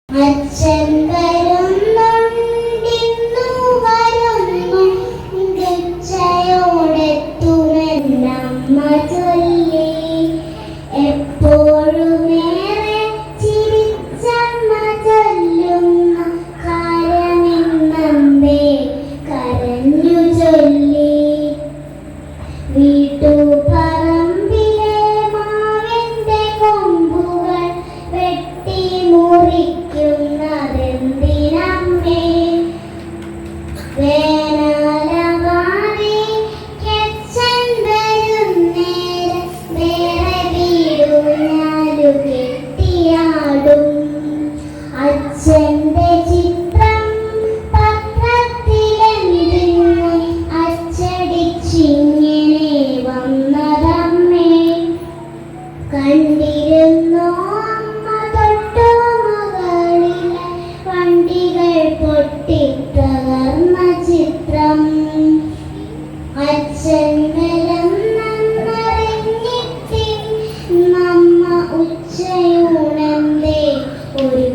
അച്ഛൻ വരുന്നുണ്ടിന്നു വരുന്നു ഗച്ഛയോടെത്തുമെന്നമ്മ ചൊല്ലി. എപ്പോഴുമേറെ ചിരിച്ചമ്മ ചൊല്ലുന്ന കാര്യമെന്നമ്മേ കരഞ്ഞു ചൊല്ലി. വീട്ടുപറമ്പിലെ മാവിന്റെ കൊമ്പുകൾ വെട്ടി മുറിക്കുന്നതെന്തിനമ്മേ? വേനലവാടി അച്ഛൻ വരുന്നേരം വേറെ വീടുഞ്ഞാലു കെട്ടിയാടും. അച്ഛന്റെ ചിത്രം പത്രത്തിലെന്തിന് അച്ചടിച്ചിങ്ങനെ വന്നതമ്മേ? കണ്ടിരുന്നോ അമ്മ തൊട്ടു മുകളിലെ വണ്ടികൾ പൊട്ടിത്തകർന്ന ചിത്രം? അച്ഛൻ വലന്നറിഞ്ഞിട്ട് നമ്മ ഉച്ചയൂണെന്തേ ഒരു